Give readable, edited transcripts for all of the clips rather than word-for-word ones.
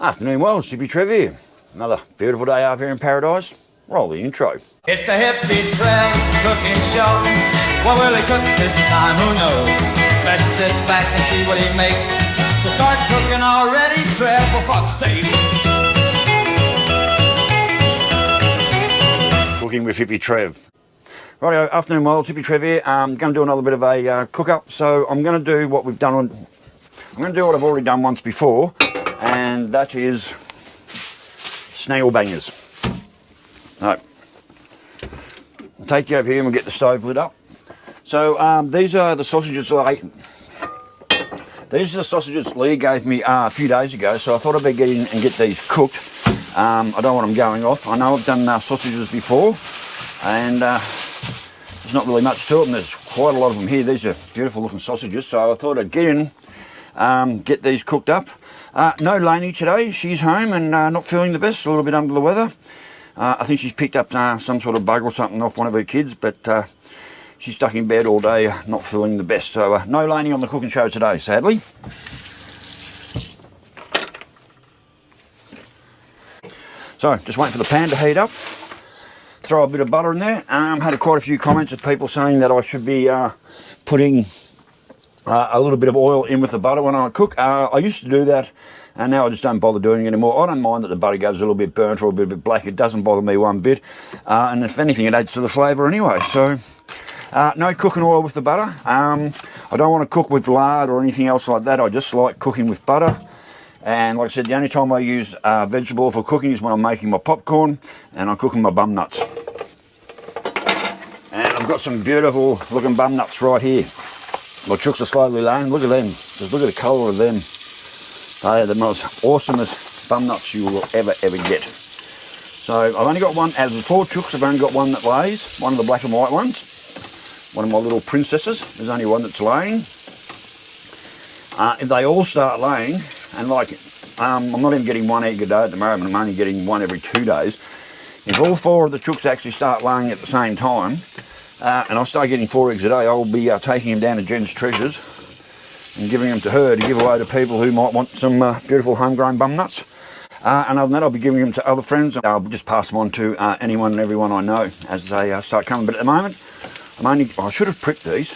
Afternoon, well, it's Hippy Trev here. Another beautiful day up here in paradise. Roll the intro. It's the Hippy Trev cooking show. What will he cook this time? Who knows? Let's sit back and see what he makes. So start cooking already, Trev, for fuck's sake. Cooking with Hippy Trev. Rightio, afternoon, well, it's Hippy Trev here. I'm going to do another bit of a cook up. So I'm going to do what we've done on. I'm going to do what I've already done once before, and that is snaggle bangers. So, I'll take you over here and we'll get the stove lit up. So these are the sausages These are the sausages Leah gave me a few days ago, so I thought I'd be getting and get these cooked. I don't want them going off. I know I've done sausages before, and there's not really much to them. There's quite a lot of them here. These are beautiful looking sausages, so I thought I'd get in, get these cooked up. No Lainey today. She's home and not feeling the best, a little bit under the weather. I think she's picked up some sort of bug or something off one of her kids, but she's stuck in bed all day, not feeling the best. So no Lainey on the cooking show today, sadly. So just waiting for the pan to heat up. Throw a bit of butter in there. Had quite a few comments of people saying that I should be putting a little bit of oil in with the butter when I cook. I used to do that, and now I just don't bother doing it anymore. I don't mind that the butter goes a little bit burnt or a bit black. It doesn't bother me one bit, and if anything, it adds to the flavour anyway. So no cooking oil with the butter. I don't want to cook with lard or anything else like that. I just like cooking with butter. And like I said, the only time I use vegetable oil for cooking is when I'm making my popcorn and I'm cooking my bum nuts. And I've got some beautiful looking bum nuts right here. My chooks are slowly laying. Look at them. Just look at the colour of them. They are the most awesomest bum nuts you will ever get. So I've only got one out of the 4 chooks. I've only got one that lays. One of the black and white ones. One of my little princesses. There's only one that's laying. If they all start laying, and like I'm not even getting one egg a day at the moment. I'm only getting one every 2 days. If all 4 of the chooks actually start laying at the same time, and I start getting 4 eggs a day, I'll be taking them down to Jen's Treasures and giving them to her to give away to people who might want some beautiful homegrown bum nuts. And other than that, I'll be giving them to other friends. I'll just pass them on to anyone and everyone I know as they start coming. But at the moment, I should have pricked these. I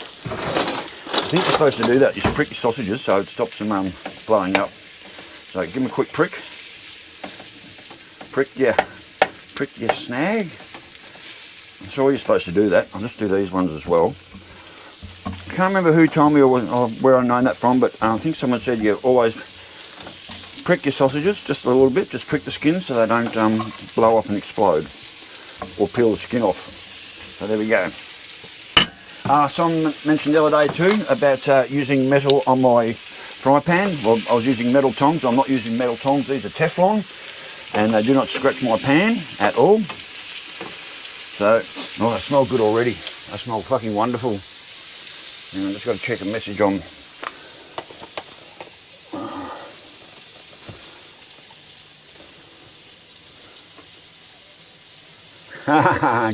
think you're supposed to do that. You should prick your sausages so it stops them blowing up. So give them a quick prick. Prick your snag. I'm sure you're supposed to do that. I'll just do these ones as well. Can't remember who told me or where I know that from, but I think someone said you always prick your sausages just a little bit. Just prick the skin so they don't blow up and explode or peel the skin off. So there we go. Someone mentioned the other day too about using metal on my fry pan. Well, I was using metal tongs. I'm not using metal tongs. These are Teflon, and they do not scratch my pan at all. So, oh, they smell good already. They smell fucking wonderful. And I just got to check a message on.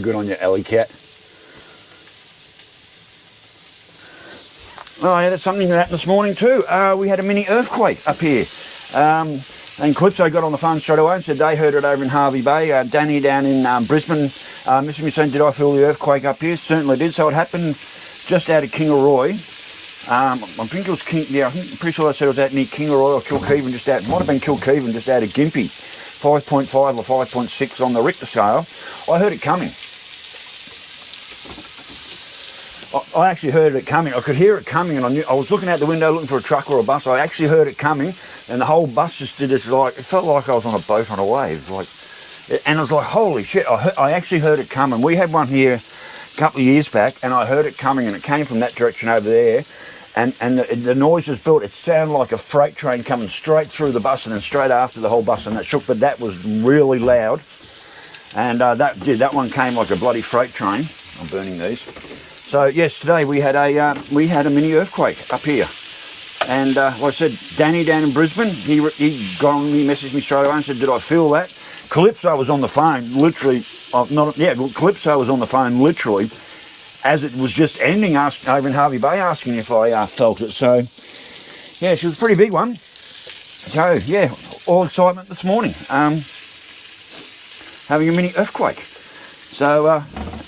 Good on you, alley cat. Oh yeah, that's something that happened this morning too. We had a mini earthquake up here. And Calypso got on the phone straight away and said they heard it over in Hervey Bay. Danny down in Brisbane messaged me saying, did I feel the earthquake up here? Certainly did. So it happened just out of Kingaroy. I think it was I'm pretty sure they said it was out near Kingaroy or Kilkeven, just out. It might have been Kilkeven, just out of Gympie. 5.5 or 5.6 on the Richter scale. I heard it coming. I actually heard it coming. I could hear it coming, and I was looking out the window looking for a truck or a bus. I actually heard it coming, and the whole bus just did this, like, it felt like I was on a boat on a wave, like, and I was like, holy shit, I actually heard it coming. We had one here a couple of years back, and I heard it coming, and it came from that direction over there, and the noise was built. It sounded like a freight train coming straight through the bus, and then straight after the whole bus, and that shook, but that was really loud, and that one came like a bloody freight train. I'm burning these. So yes, today we had a mini earthquake up here, and like I said, Danny down in Brisbane, he got on me, messaged me straight away and said, did I feel that? Calypso was on the phone, literally. Calypso was on the phone literally as it was just ending, over in Hervey Bay, asking if I felt it. So yeah, she was a pretty big one. So yeah, all excitement this morning. Having a mini earthquake. So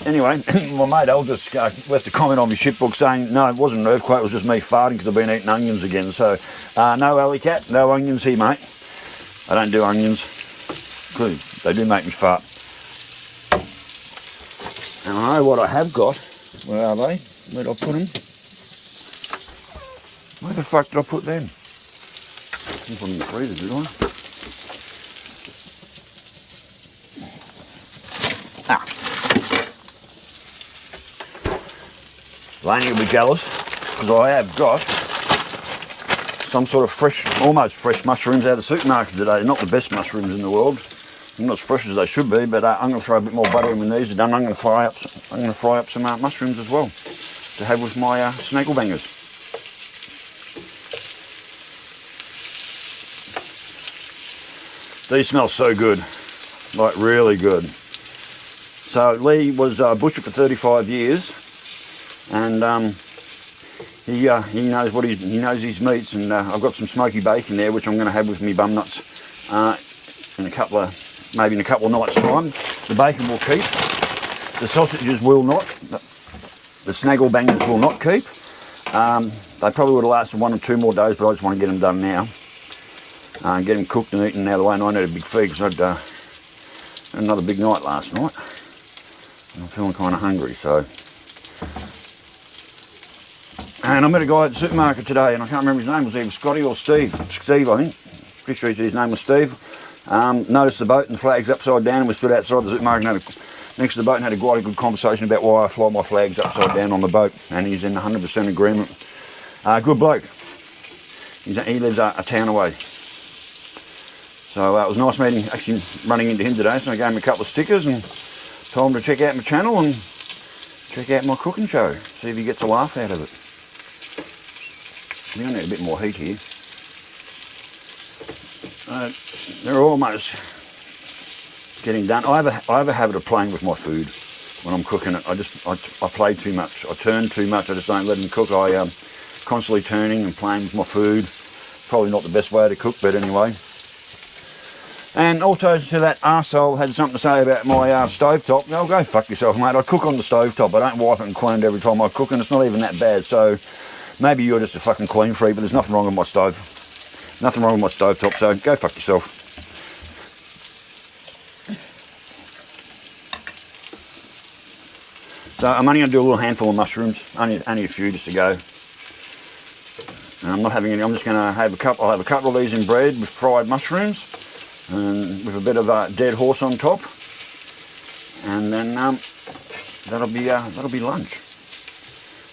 anyway, my mate Al just left a comment on my shit book saying, no, it wasn't an earthquake, it was just me farting because I've been eating onions again. So no, alley cat, no onions here, mate. I don't do onions. They do make me fart. And I know what I have got. Where are they? Where did I put them? Where the fuck did I put them? I didn't put them in the freezer, did I? Laney will be jealous because I have got some sort of fresh, almost fresh mushrooms out of the supermarket today. They're not the best mushrooms in the world. They're not as fresh as they should be, but I'm going to throw a bit more butter in when these are done. I'm going to fry up some mushrooms as well to have with my snaggle bangers. These smell so good, like really good. So Lee was a butcher for 35 years, and he knows he knows his meats, and I've got some smoky bacon there, which I'm going to have with me bum nuts maybe in a couple of nights' time. The bacon will keep. The sausages will not. The snaggle bangers will not keep. They probably would have lasted 1 or 2 more days, but I just want to get them done now. Get them cooked and eaten out of the way, and I need a big feed because I had another big night last night. And I'm feeling kind of hungry, so. And I met a guy at the supermarket today, and I can't remember his name. Was either Scotty or Steve? Steve, I think. Pretty sure his name was Steve. Noticed the boat and the flag's upside down, and we stood outside the supermarket next to the boat and had quite a good conversation about why I fly my flags upside down on the boat, and he's in 100% agreement. Good bloke. He lives a town away. So it was nice meeting, actually running into him today, so I gave him a couple of stickers and told him to check out my channel and check out my cooking show, see if he gets a laugh out of it. We need a bit more heat here. They're almost getting done. I have a habit of playing with my food when I'm cooking it. I play too much. I turn too much. I just don't let them cook. I constantly turning and playing with my food. Probably not the best way to cook, but anyway. And also to that arsehole had something to say about my stovetop. Oh, go fuck yourself, mate. I cook on the stovetop. I don't wipe it and clean it every time I cook, and it's not even that bad. So maybe you're just a fucking clean freak, but there's nothing wrong with my stove. Nothing wrong with my stovetop, so go fuck yourself. So I'm only going to do a little handful of mushrooms, only a few just to go. And I'm not having any. I'm just going to have a couple. I'll have a couple of these in bread with fried mushrooms, and with a bit of dead horse on top, and then that'll be lunch.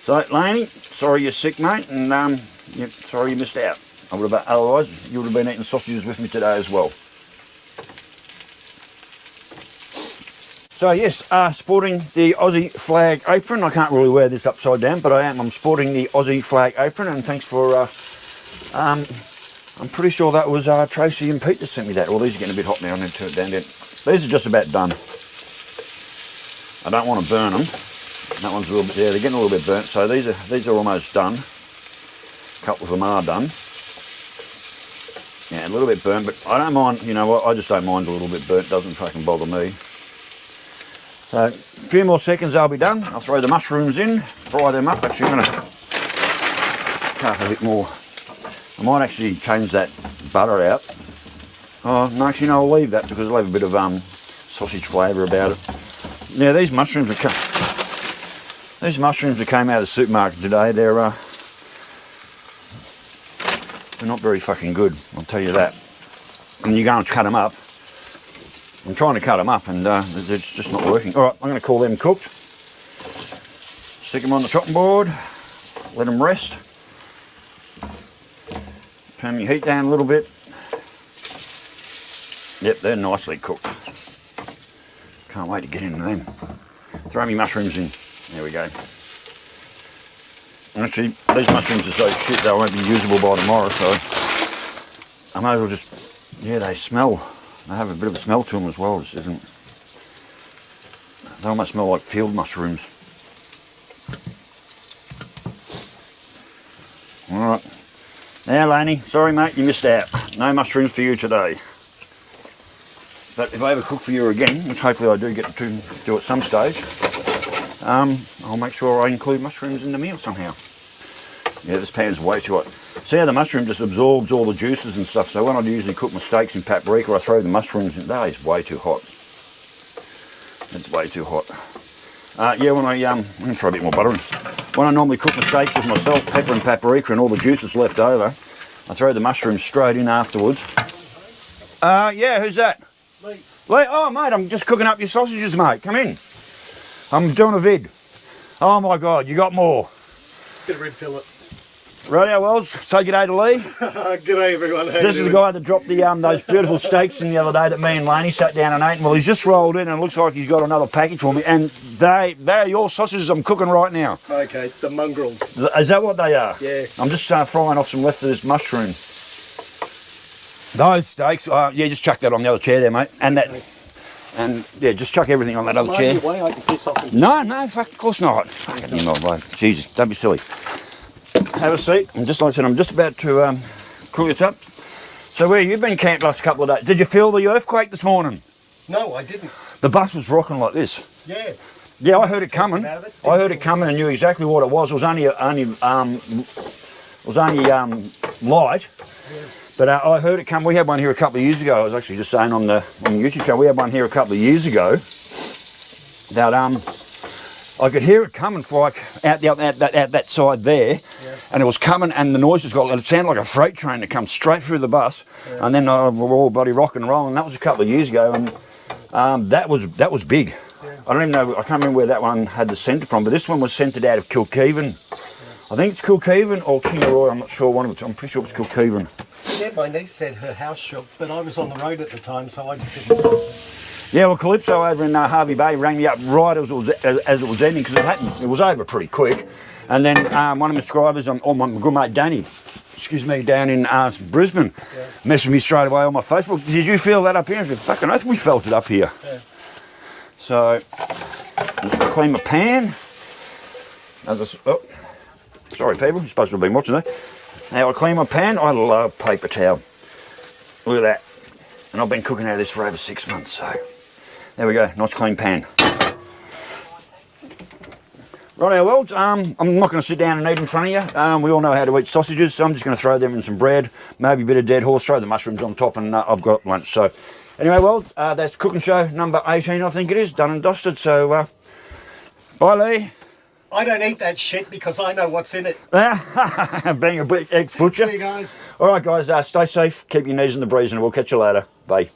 So Laney, sorry you're sick, mate, and sorry you missed out. Otherwise you would have been eating sausages with me today as well. So yes, sporting the Aussie flag apron. I can't really wear this upside down, but I am. I'm sporting the Aussie flag apron, and thanks for. I'm pretty sure that was Tracy and Pete that sent me that. Well, these are getting a bit hot now. I need to turn it down. These are just about done. I don't want to burn them. That one's a little bit. Yeah, they're getting a little bit burnt. So these are almost done. A couple of them are done. Yeah, a little bit burnt, but I don't mind. You know what? I just don't mind a little bit burnt. Doesn't fucking bother me. So a few more seconds, I'll be done. I'll throw the mushrooms in, fry them up. Actually, I'm going to cut a bit more. I might actually change that butter out. Oh, no, actually, no, I'll leave that because it'll have a bit of sausage flavour about it. Now, these mushrooms that came out of the supermarket today, they're not very fucking good, I'll tell you that. And you go and cut them up. I'm trying to cut them up, and it's just not working. All right, I'm going to call them cooked. Stick them on the chopping board. Let them rest. Turn my heat down a little bit. Yep, they're nicely cooked. Can't wait to get into them. Throw me mushrooms in. There we go. And actually, these mushrooms are so shit they won't be usable by tomorrow, so I may as well just, yeah, they smell. They have a bit of a smell to them as well. This isn't. They almost smell like field mushrooms. All right. Yeah, Laney, sorry mate, you missed out. No mushrooms for you today. But if I ever cook for you again, which hopefully I do get to do at some stage, I'll make sure I include mushrooms in the meal somehow. Yeah, this pan's way too hot. See how the mushroom just absorbs all the juices and stuff, so when I usually cook my steaks in paprika, I throw the mushrooms in. That is way too hot. It's way too hot. Yeah, when I'm going to throw a bit more butter in. When I normally cook my steaks with my salt, pepper and paprika and all the juices left over, I throw the mushrooms straight in afterwards. Yeah, who's that? Me. Lee? Oh, mate, I'm just cooking up your sausages, mate. Come in. I'm doing a vid. Oh, my God, you got more. Bit of red fillet. Rightio, Wells. Say good day to Lee. G'day everyone. How This is the guy that dropped the those beautiful steaks in the other day that me and Laney sat down and ate. Well, he's just rolled in and it looks like he's got another package for me. And they are your sausages I'm cooking right now. Okay, the mongrels. Is that what they are? Yeah. I'm just frying off some left of this mushroom. Those steaks, yeah, just chuck that on the other chair there, mate. And that, and yeah, just chuck everything on that other chair. Way, I can piss off. No, fuck, of course not. Fucking hell, mate. Jesus, don't be silly. Have a seat. And just like I said, I'm just about to cook it up. So where you've been camped last couple of days? Did you feel the earthquake this morning? No, I didn't. The bus was rocking like this. Yeah. Yeah, I heard it coming. I heard it coming and knew exactly what it was. It was only light. Yeah. But I heard it come. We had one here a couple of years ago. I was actually just saying on the YouTube channel, we had one here a couple of years ago. That I could hear it coming for like out that side there, yeah. And it was coming, and the noise was got. It sounded like a freight train that comes straight through the bus, yeah. And then we're all bloody rock and roll, and that was a couple of years ago, and that was big. Yeah. I don't even know. I can't remember where that one had the centre from, but this one was centred out of Kilkeven. Yeah. I think it's Kilkeven or Kingaroy. I'm not sure. One of them. I'm pretty sure it's Kilkeven. Yeah, my niece said her house shook, but I was on the road at the time, so I didn't. Yeah, well, Calypso over in Harvey Bay rang me up right as it was ending because it was over pretty quick. And then one of my subscribers, or my good mate Danny, down in Brisbane, yeah. Messaged me straight away on my Facebook. Did you feel that up here? I said, fucking oath, we felt it up here. Yeah. So, I'm just going to clean my pan. Sorry people, you're supposed to have been watching that. Now I clean my pan. I love paper towel. Look at that. And I've been cooking out of this for over 6 months, so there we go, nice clean pan. Righto, well, I'm not going to sit down and eat in front of you. We all know how to eat sausages, so I'm just going to throw them in some bread, maybe a bit of dead horse, throw the mushrooms on top, and I've got lunch. So anyway, well, that's cooking show number 18, I think it is, done and dusted. So bye, Lee. I don't eat that shit because I know what's in it. Being a ex-butcher. See you guys. All right, guys, stay safe, keep your knees in the breeze, and we'll catch you later. Bye.